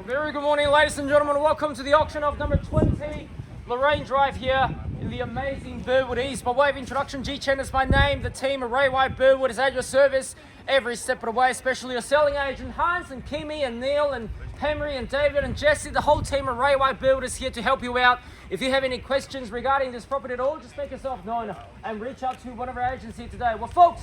Very good morning, ladies and gentlemen. Welcome to the auction of number 20, Lorraine Drive here in the amazing Burwood East. By way of introduction, G-Chen is my name. The team of Ray White Burwood is at your service every step of the way, especially your selling agent, Hans and Kimi and Neil and Henry and David and Jesse. The whole team of Ray White Burwood is here to help you out. If you have any questions regarding this property at all, just make yourself known and reach out to one of our agents here today. Well, folks,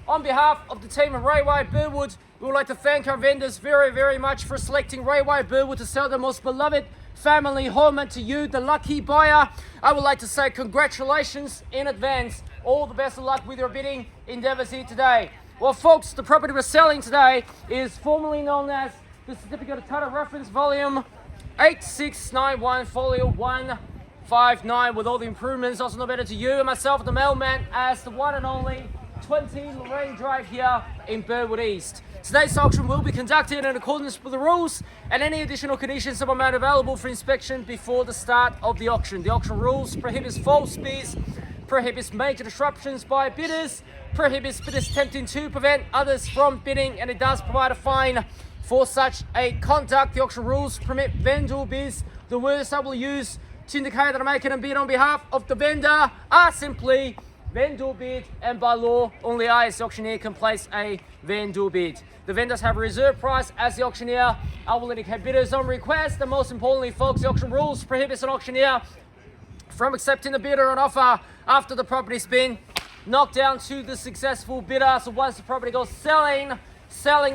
on behalf of the team of Ray White Burwood, we would like to thank our vendors very much for selecting Ray White Burwood to sell the most beloved family home. And to you, the lucky buyer, I would like to say congratulations in advance. All the best of luck with your bidding endeavors here today. Well, folks, the property we're selling today is formerly known as the Certificate of Title Reference Volume 8691 Folio 159 with all the improvements. Also no better to you and myself, the mailman, as the one and only 20 Lorraine Drive here in Burwood East. Today's auction will be conducted in accordance with the rules, and any additional conditions are made available for inspection before the start of the auction. The auction rules prohibits false bids, prohibits major disruptions by bidders, prohibits bidders attempting to prevent others from bidding, and it does provide a fine for such a conduct. The auction rules permit vendor bids. The words I will use to indicate that I'm making a bid on behalf of the vendor are simply vendor bid, and by law, only I as the auctioneer can place a vendor bid. The vendors have a reserve price. As the auctioneer, I will indicate bidders on request, and most importantly, folks, the auction rules prohibits an auctioneer from accepting the bidder on offer after the property's been knocked down to the successful bidder. So once the property goes selling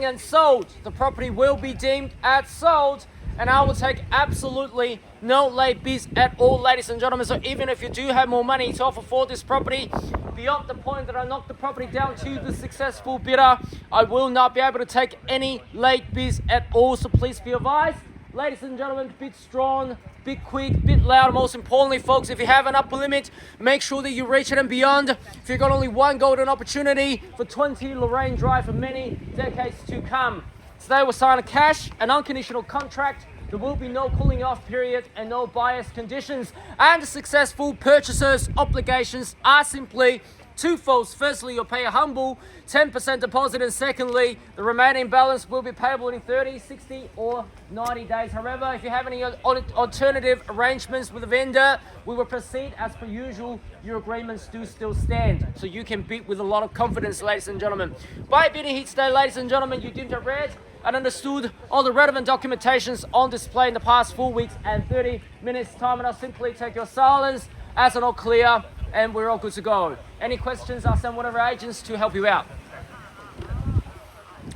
and sold, the property will be deemed as sold, and I will take absolutely no late bids at all, ladies and gentlemen. So even if you do have more money to offer for this property, beyond the point that I knocked the property down to the successful bidder, I will not be able to take any late bids at all. So please be advised, ladies and gentlemen, bid strong, bid quick, bid loud. Most importantly, folks, if you have an upper limit, make sure that you reach it and beyond. If you've got only one golden opportunity for 20 Lorraine Drive for many decades to come. Today we'll sign a cash, an unconditional contract. There will be no cooling off period and no bias conditions. And the successful purchaser's obligations are simply twofold. Firstly, you'll pay a humble 10% deposit, and secondly, the remaining balance will be payable in 30, 60 or 90 days. However, if you have any alternative arrangements with the vendor, we will proceed as per usual. Your agreements do still stand, so you can bid with a lot of confidence, ladies and gentlemen. By bidding here today, ladies and gentlemen, you deemed it read and understood all the relevant documentations on display in the past 4 weeks and 30 minutes time, and I'll simply take your silence as an all clear, and we're all good to go. Any questions, I'll send one of our agents to help you out.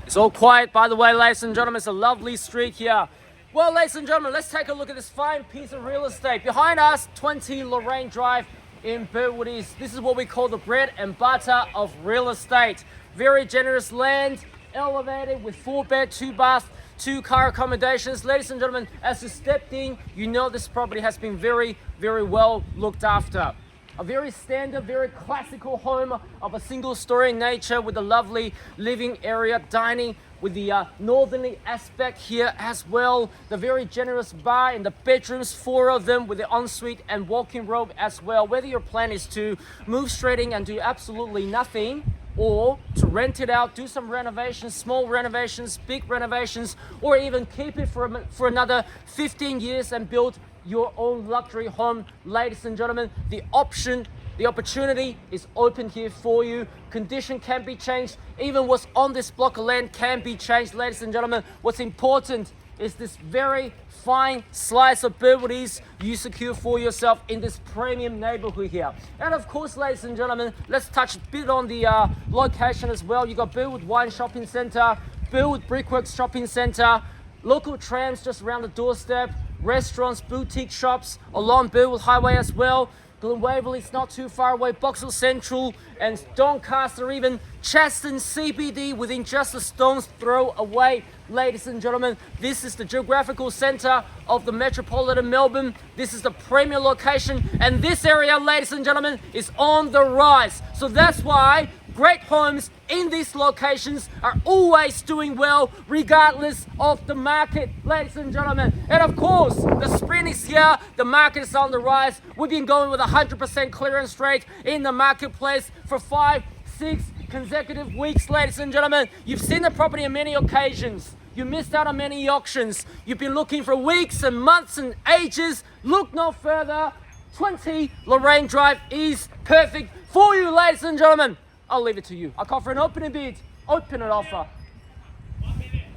It's all quiet, by the way, ladies and gentlemen. It's a lovely street here. Well, ladies and gentlemen, let's take a look at this fine piece of real estate. Behind us, 20 Lorraine Drive in Burwood East. This is what we call the bread and butter of real estate. Very generous land, elevated with 4-bed, 2-bath, 2-car accommodations. Ladies and gentlemen, as you stepped in, you know this property has been very well looked after. A very standard, very classical home of a single story in nature with a lovely living area, dining with the northerly aspect here as well. The very generous bar in the bedrooms, 4 of them with the ensuite and walk-in robe as well. Whether your plan is to move straight in and do absolutely nothing, or to rent it out, do some renovations, small renovations, big renovations, or even keep it for another 15 years and build your own luxury home, ladies and gentlemen, the opportunity is open here for you. Condition can be changed. Even what's on this block of land can be changed, ladies and gentlemen. What's important is this very fine slice of Burwood East you secure for yourself in this premium neighborhood here. And of course, ladies and gentlemen, let's touch a bit on the location as well. You got Burwood Wine Shopping Center, Burwood Brickworks Shopping Center, local trams just around the doorstep, restaurants, boutique shops along Burwood Highway as well. Glen Waverley's not too far away, Boxall Central and Doncaster, even Chaston CBD within just a stone's throw away. Ladies and gentlemen, this is the geographical center of the metropolitan Melbourne. This is the premier location, and this area, ladies and gentlemen, is on the rise. So that's why great homes in these locations are always doing well regardless of the market, ladies and gentlemen. And of course, the spring is here, the market is on the rise. We've been going with 100% clearance rate in the marketplace for 5, 6 consecutive weeks, ladies and gentlemen. You've seen the property on many occasions. You missed out on many auctions. You've been looking for weeks and months and ages. Look no further. 20 Lorraine Drive is perfect for you, ladies and gentlemen. I'll leave it to you. I'll call for an opening bid. Open offer.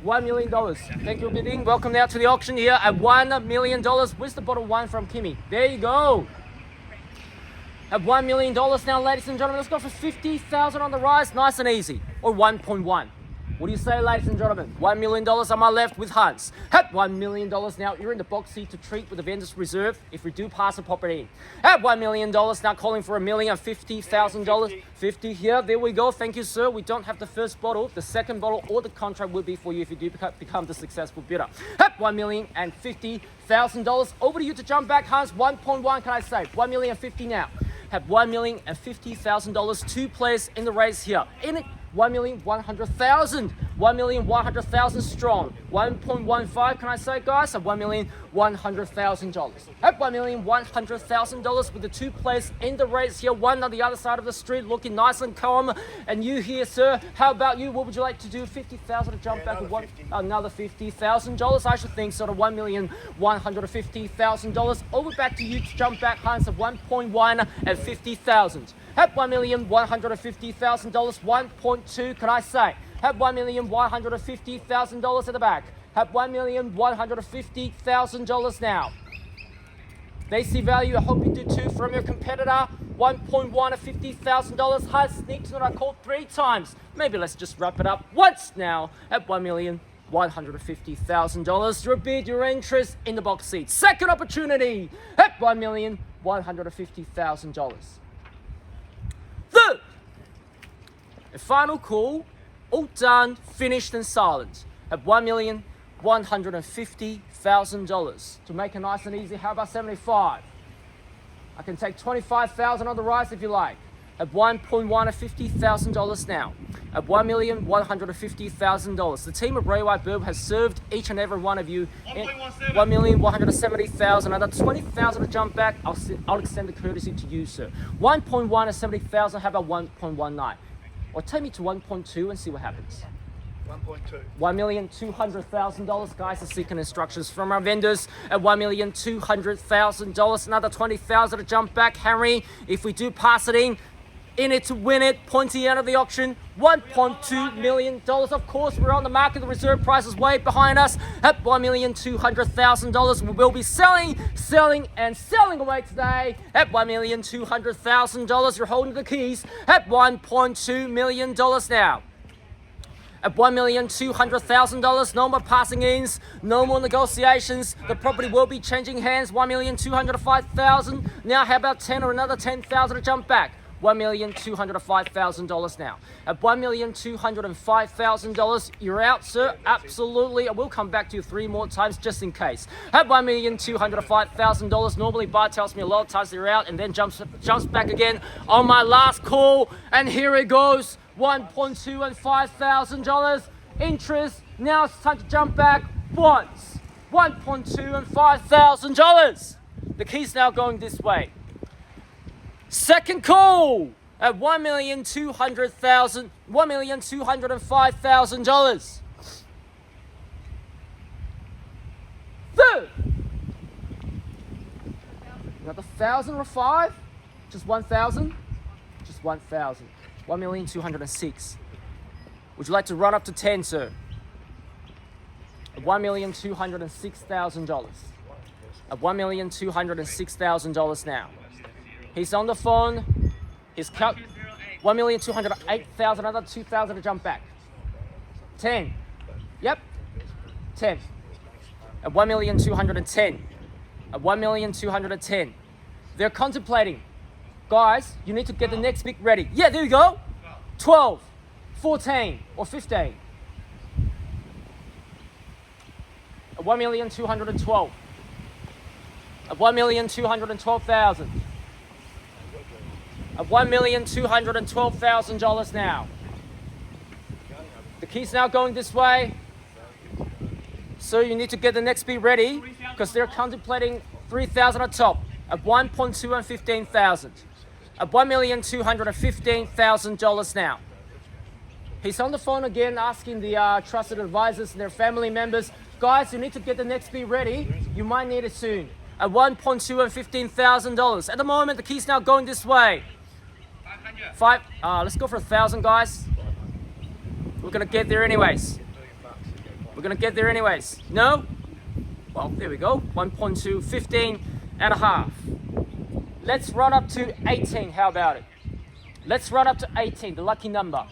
$1 million. Thank you for bidding. Welcome now to the auction here at $1 million. Where's the bottle one from Kimmy? There you go. At $1 million now, ladies and gentlemen. Let's go for 50,000 on the rise. Nice and easy. Or 1.1. What do you say, ladies and gentlemen? $1 million on my left with Hans. At $1 million now, you're in the box seat to treat with the vendor's reserve if we do pass a property in. At $1 million now, calling for $1,050,000. 50 here, there we go. Thank you, sir. We don't have the first bottle. The second bottle or the contract will be for you if you do become the successful bidder. At $1,050,000. Over to you to jump back, Hans. 1.1, can I say? $1,050,000 now. Have $1,050,000. Two players in the race here. In it, 1,100,000. 1,100,000 strong. 1.15, can I say, guys? At $1,100,000. At $1,100,000 with the two players in the race here, one on the other side of the street, looking nice and calm. And you here, sir, how about you? What would you like to do? 50,000 to jump back with another $50,000. I should think sort of $1,150,000. Over back to you to jump back, Hans, of 1.1 at 50,000. At $1,150,000, 1.2, can I say? At $1,150,000 at the back. At $1,150,000 now. They see value. I hope you do too from your competitor. 1.1 at $50,000. High sneaks that I called 3 times. Maybe let's just wrap it up once now at $1,150,000. Your bid, your interest in the box seat. Second opportunity at $1,150,000. Third and final call. All done, finished and silent at $1,150,000. To make it nice and easy, how about 75? I can take 25,000 on the rise if you like. At 1.1 at $50,000 now. At $1,150,000. The team of Burwood has served each and every one of you. 1,170,000. Another 20,000 to jump back. I'll extend the courtesy to you, sir. 1.1 at 70,000. How about 1.19? Or take me to 1.2 and see what happens. 1.2. $1,200,000. Guys are seeking instructions from our vendors at $1,200,000. Another 20,000 to jump back. Henry, if we do pass it in it to win it, pointy out of the auction, $1.2 million. Of course, we're on the market. The reserve price is way behind us at $1,200,000. We will be selling away today at $1,200,000. You're holding the keys at $1.2 million now. At $1,200,000, no more passing ins, no more negotiations. The property will be changing hands. $1,205,000. Now, how about 10 or another 10,000 to jump back? $1,205,000 now. At $1,205,000, you're out, sir. Absolutely. I will come back to you 3 more times just in case. At $1,205,000, normally Bar tells me a lot of times they're out and then jumps back again on my last call. And here it goes. $1,205,000 interest. Now it's time to jump back once. $1,205,000. The key's now going this way. Second call at $1,205,000. Third. Another 1,000 or 5? Just 1,000? Just 1,000. 1,206,000. Would you like to run up to 10, sir? At $1,206,000. At $1,206,000 now. He's on the phone. He's cut. $1,208,000. Another 2,000 to jump back. 10. Yep. 10. At $1,210,000. At $1,210,000. They're contemplating. Guys, you need to get the next bid ready. Yeah, there you go. 12, 14, or 15. At $1,212,000. At $1,212,000. At $1,212,000 now. The key's now going this way. So you need to get the next bid ready because they're contemplating 3,000 on top. At 1.2 and 15,000. At $1,215,000 now. He's on the phone again asking the trusted advisors and their family members, guys, you need to get the next bid ready. You might need it soon. At 1.2 and $15,000. At the moment, the key's now going this way. Let's go for 1,000, guys. We're gonna get there anyways. We're gonna get there anyways. No? Well, there we go. 1.2, 15 and a half. Let's run up to 18. How about it? Let's run up to 18, the lucky number.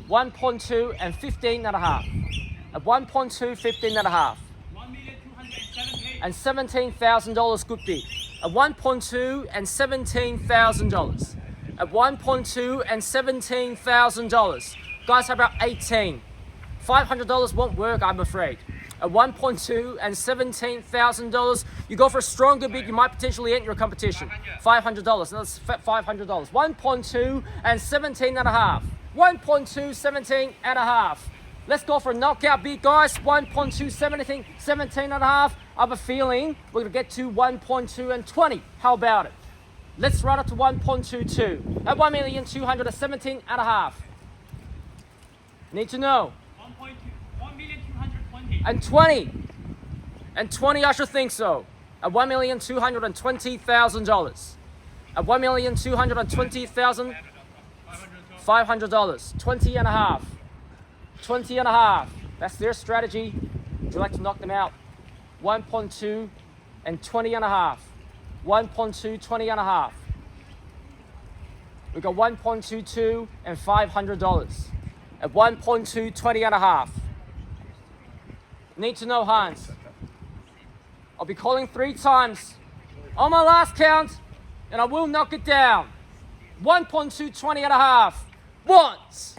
1.2 and 15 and a half. At 1.2, 15 and a half. And $17,000 good bid. At 1.2 and $17,000. At 1.2 and $17,000. Guys, how about 18? $500 won't work, I'm afraid. At 1.2 and $17,000, you go for a stronger bid, you might potentially enter a competition. $500, that's $500. 1.2 and 17 and a half. 1.2, 17 and a half. Let's go for a knockout bid, guys. 1.2, 17 and a half. I have a feeling we're gonna get to 1.2 and 20. How about it? Let's run up to 1.22. At 1,217 and a half. Need to know. 1,220. And 20. And 20, I should think so. At $1,220,000. At $1,220,000. $500. 20 and a half. 20 and a half. That's their strategy. Would you like to knock them out? 1.2 and 20 and a half. 1.2, 20 and a half. We got 1.22 and $500. At 1.2, 20 and a half. Need to know, Hans. I'll be calling 3 times on my last count, and I will knock it down. 1.2, 20 and a half. Once.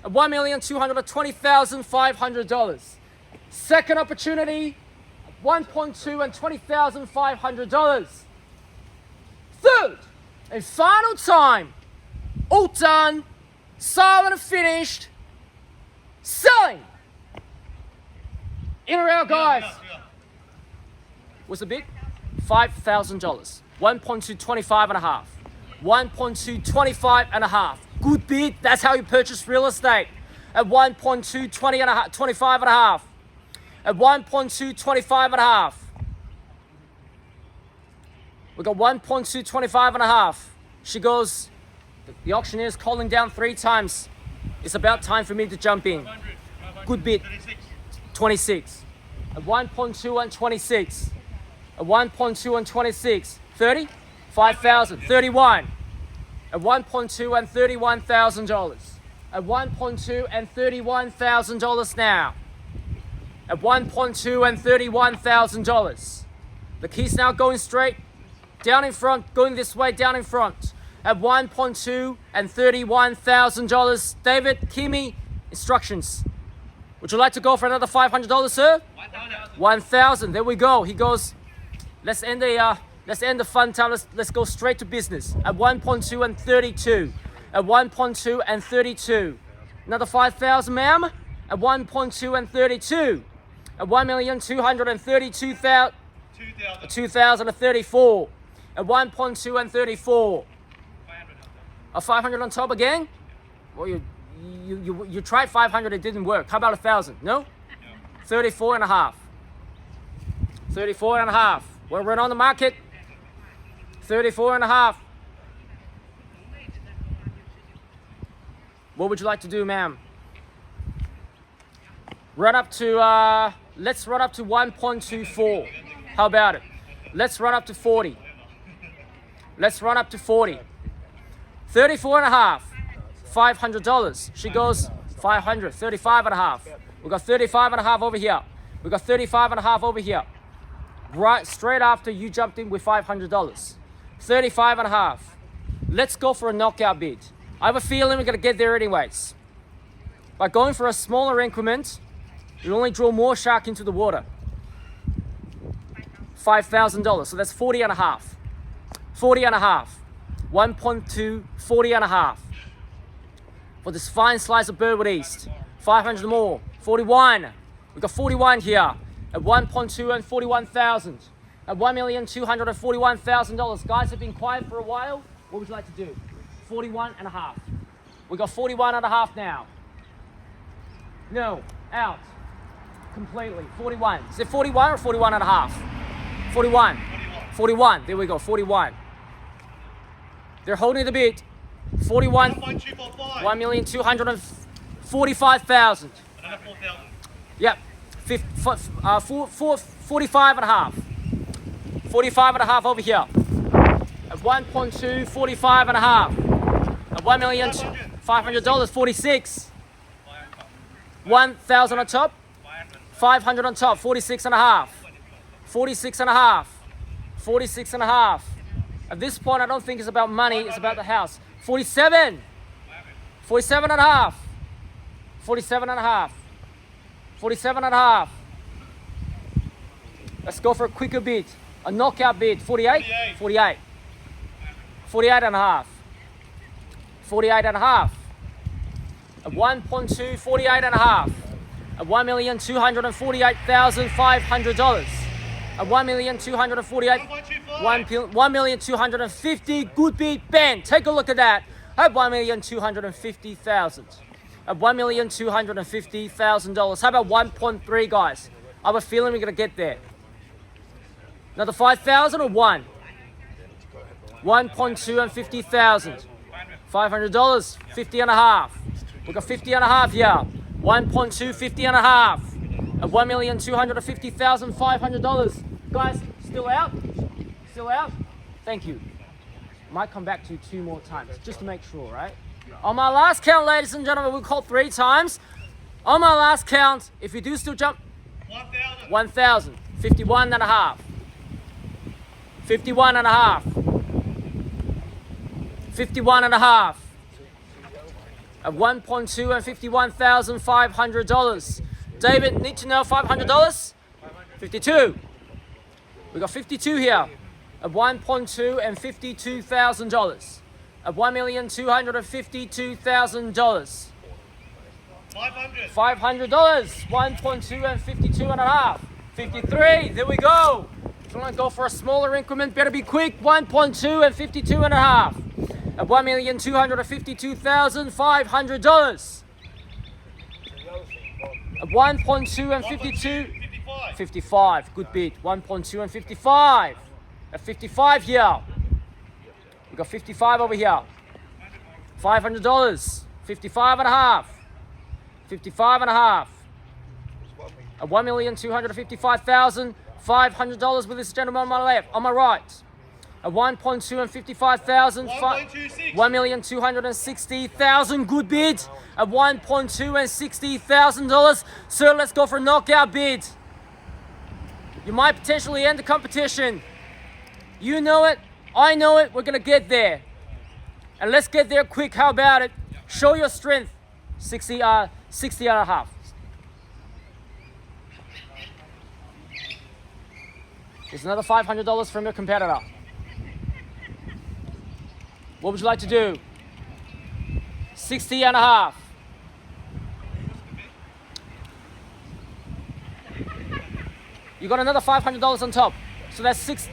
At $1,220,500. Second opportunity, 1.2 and $20,500. Third and final time. All done. Silent and finished. Selling. In or out, guys? What's the bid? $5,000. 1.225 and a half. 1.225 and a half. Good bid. That's how you purchase real estate. At 1.220 and a half, 25 and a half. At 1.225 and a half. We got 1.225 and a half. She goes, the auctioneer is calling down 3 times. It's about time for me to jump in. Good bid. 26. At 1.2 and 26. At 1.2 and 26. 30? 5,000. 31. At 1.2 and $31,000. At 1.2 and $31,000 now. At 1.2 and $31,000. The key's now going straight, down in front, going this way, down in front. At 1.2 and $31,000. David, Kimi, instructions. Would you like to go for another $500, sir? 1,000. There we go. He goes, let's end the fun time. Let's go straight to business. At 1.2 and 32. At 1.2 and 32. Another 5,000, ma'am. At 1.2 and 32. At 1,232,000. 2,034. At 1.2 and 34. A 500 on top again? Well, you tried 500, it didn't work. How about 1,000? No? 34 and a half. 34 and a half. We're on the market. 34 and a half. What would you like to do, ma'am? Run up to, let's run up to 1.24. How about it? Let's run up to 40. Let's run up to 40. 34 and a half. $500. She goes 500. 35 and a half. We got 35 and a half over here. We got 35 and a half over here. Right, straight after you jumped in with $500. 35 and a half. Let's go for a knockout bid. I have a feeling we're going to get there anyways. By going for a smaller increment, you only draw more shark into the water. $5,000. So that's 40 and a half. 40 and a half. 1.2, 40 and a half. For this fine slice of Burwood East. 500 more. 41. We got 41 here. At 1.2 and 41,000. At $1,241,000. Guys have been quiet for a while. What would you like to do? 41 and a half. We got 41 and a half now. No, out. Completely. 41. Is it 41 or 41 and a half? 41. 41. There we go. 41. They're holding the bid. 41. 1,245,000. Another 4,000. Yep. 45 and a half. 45 and a half over here. At 1.2, 45 and a half. At $1,500, 46. 1,000 on top. 500 on top. 46 and a half. 46 and a half. 46 and a half. At this point, I don't think it's about money. It's about the house. 47. 47 and a half. 47 and a half. 47 and a half. Let's go for a quicker bid. A knockout bid. 48? 48. 48 and a half. 48 and a half. At 1.2, 48 and a half. At $1,248,500. At $1,250,000. Good bid. Ben, take a look at that. At $1,250,000. At $1,250,000. How about 1.3, guys? I have a feeling we're gonna get there. Another 5,000 or one? 1.2 and 50,000. $500. 50 and a half. We got 50 and a half here. 1.2, 50 and a half. At $1,250,500. Guys, still out? Still out? Thank you. Might come back to you 2 more times, just to make sure, right? On my last count, ladies and gentlemen, we called 3 times. On my last count, if you do still jump, 1,000. 1,000. 51 and a half. 51 and a half. 51 and a half. At 1.2 and $51,500. David, need to know $500? 52. We got 52 here. At 1.2 and $52,000. At $1,252,000. $500. $500. 1.2 and 52 and a half. 53. There we go. If you want to go for a smaller increment, better be quick. 1.2 and 52 and a half. At $1,252,500. At 1.2 and 52. 55. Good bid. 1.2 and 55. At 55 here. We got 55 over here. $500. 55 and a half. 55 and a half. At $1,255,500 with this gentleman on my left, on my right. At 1.2 and 55,000. 1,260,000. Good bid. At 1.2 and $60,000. Sir, let's go for a knockout bid. You might potentially end the competition. You know it. I know it. We're gonna get there. And let's get there quick. How about it? Show your strength. 60 and a half. There's another $500 from your competitor. What would you like to do? 60 and a half. You got another $500 on top. So that's 6.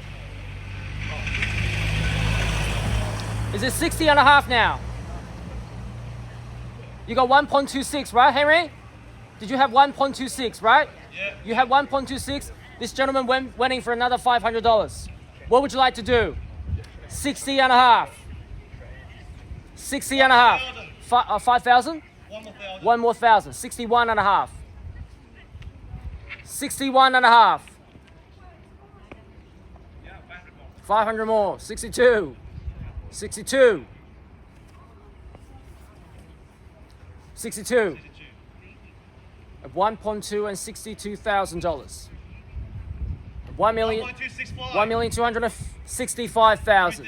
Is it 60 and a half now? You got 1.26, right, Henry? Did you have 1.26, right? Yeah. You have 1.26. This gentleman went in for another $500. What would you like to do? 60 and a half. 60 and a half. 5,000? 1,000. 1 more thousand. 61 and a half. 61 and a half. 500 more. 62. 62. 62. At 1.2 and $62,000. $1,265,000.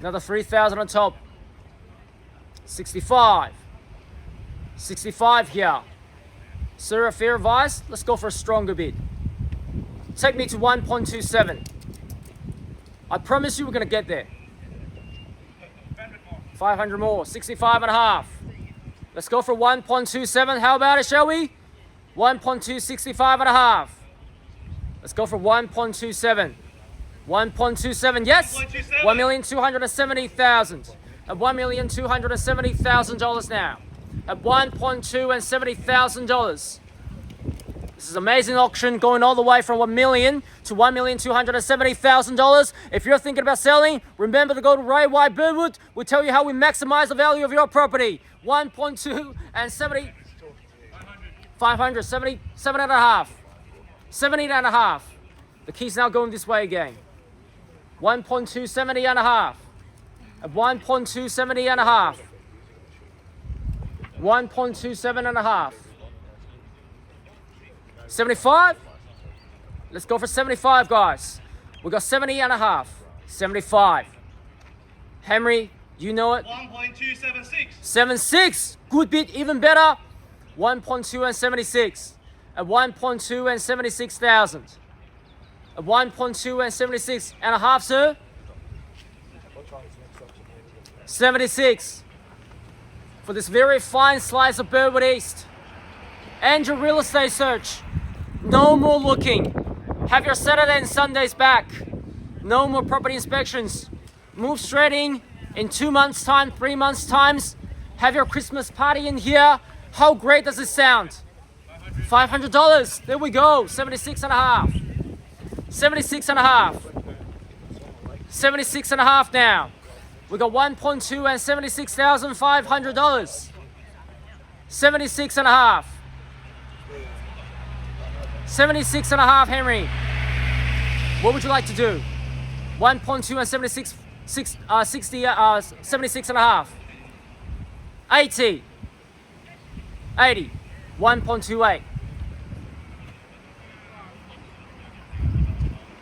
Another 3,000 on top. 65. 65 here. Sir, a fair advice? Let's go for a stronger bid. Take me to 1.27. I promise you we're going to get there. 500 more. 65 and a half. Let's go for 1.27. How about it, shall we? 1.265 and a half. Let's go for 1.27. 1.27, yes? 1,270,000. at $1,270,000 now. At $1,270,000. This is an amazing auction going all the way from $1 million to $1,270,000. If you're thinking about selling, remember to go to Ray White Burwood. We'll tell you how we maximize the value of your property. 1.2 and 70, 500, 70, 7.5, 70.5. The key's now going this way again. 1.2, 70.5. At 1.2, 70.5. 1.2, 7.5. 75? Let's go for 75, guys. We got 70.5. 75. Henry, you know it. 1.276. 76. Good bit, even better. 1.2 and 76. At 1.2 and 76,000. At 1.2 and 76.5, sir. 76. For this very fine slice of Burwood East. And your real estate search. No more looking. Have your Saturday and Sundays back. No more property inspections. Move straight in 2 months' time, 3 months' times. Have your Christmas party in here. How great does this sound? $500. There we go. 76.5. 76.5. 76.5 now. We got 1.2 and $76,500. 76.5. 76.5, Henry. What would you like to do? 1.2 and 76.5. 80. 80. 1.28.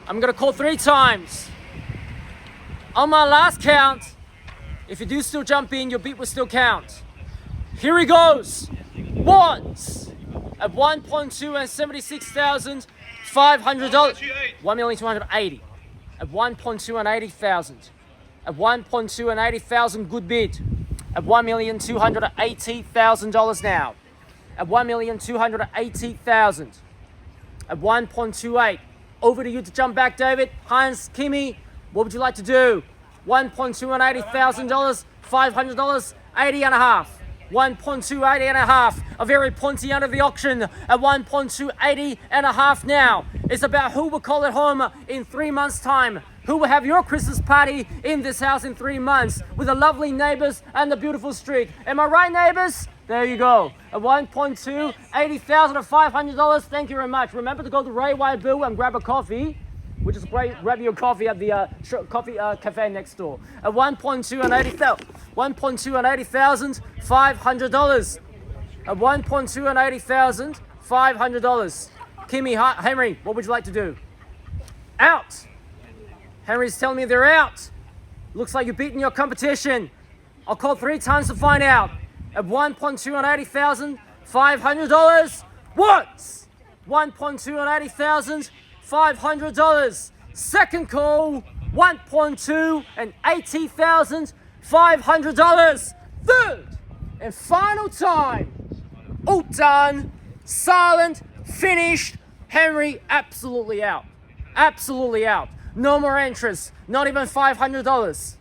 I'm gonna call 3 times. On my last count, if you do still jump in, your beat will still count. Here he goes. Once. At 1.2 and $76,500. $1,280,000. At 1.2 and 80,000. At 1.2 and 80,000, good bid. At $1,280,000 now. At $1,280,000. At 1.28. Over to you to jump back, David. Heinz, Kimmy, what would you like to do? 1.2 and $80,000, $500, 80.5. 1.2, 80.5. A very pointy end of the auction at 1.2, 80.5 now. It's about who will call it home in 3 months' time. Who will have your Christmas party in this house in 3 months with the lovely neighbors and the beautiful street. Am I right, neighbors? There you go. At 1.2, $80,000 or $500. Thank you very much. Remember to go to Ray White Bill and grab a coffee, which is great. Grab your coffee at the coffee cafe next door. At 1.2 and 80,000. 1.2 and $80,000, $500. At 1.2 and $80,000, $500. Kimmy, Henry, what would you like to do? Out. Henry's telling me they're out. Looks like you're beating your competition. I'll call 3 times to find out. At 1.2 and $80,000, $500. Once. 1.2 and $80,000, $500. Second call. 1.2 and $80,000, $500. Third and final time. All done. Silent. Finished. Henry absolutely out. Absolutely out. No more interest. Not even $500.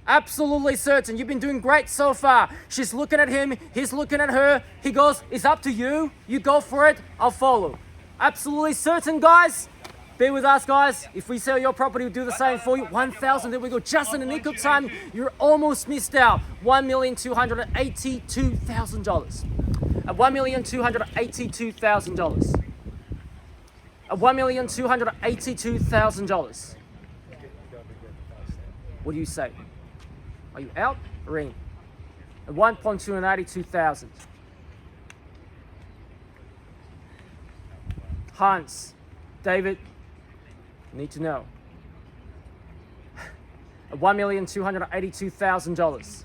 Absolutely certain. You've been doing great so far. She's looking at him. He's looking at her. He goes, it's up to you. You go for it. I'll follow. Absolutely certain, guys. Be with us, guys. If we sell your property, we'll do the same for you. 1,000. There we go. Just in the nick of time. You're almost missed out. $1,282,000. At $1,282,000. At $1,282,000. What do you say? Are you out or in? At 1.2 and 82,000. Hans, David, need to know. At $1,282,000.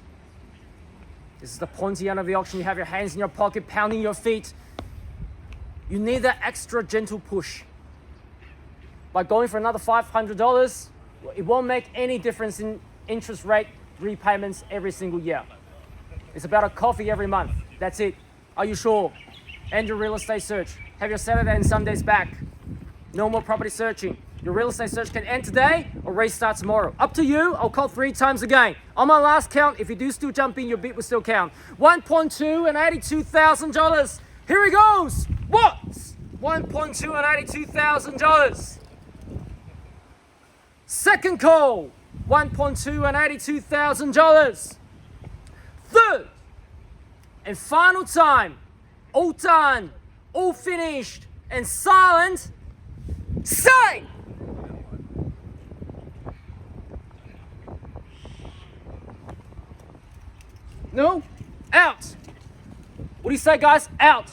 This is the pointy end of the auction. You have your hands in your pocket, pounding your feet. You need that extra gentle push. By going for another $500, it won't make any difference in interest rate repayments every single year. It's about a coffee every month. That's it. Are you sure? End your real estate search. Have your Saturday and Sundays back. No more property searching. Your real estate search can end today or restart tomorrow. Up to you. I'll call 3 times again. On my last count, if you do still jump in, your bid will still count. 1.2 and $82,000. Here he goes. What? 1.2 and $82,000. Second call. 1.2 and $82,000. Third and final time. All done, all finished, and silent. Say! No? Out. What do you say, guys? Out.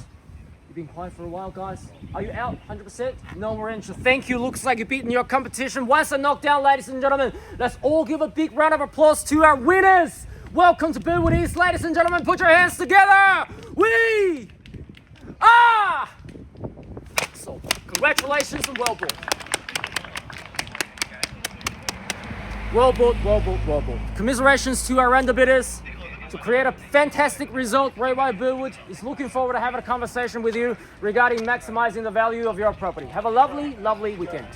You've been quiet for a while, guys. Are you out 100%? No more entry. Thank you. Looks like you've beaten your competition. Once a knockdown, ladies and gentlemen, let's all give a big round of applause to our winners. Welcome to Burwood East, ladies and gentlemen. Put your hands together. We are. So, congratulations and well bought. Well bought, well bought, well bought. Commiserations to our underbidders. To create a fantastic result, Ray White Burwood is looking forward to having a conversation with you regarding maximizing the value of your property. Have a lovely, lovely weekend.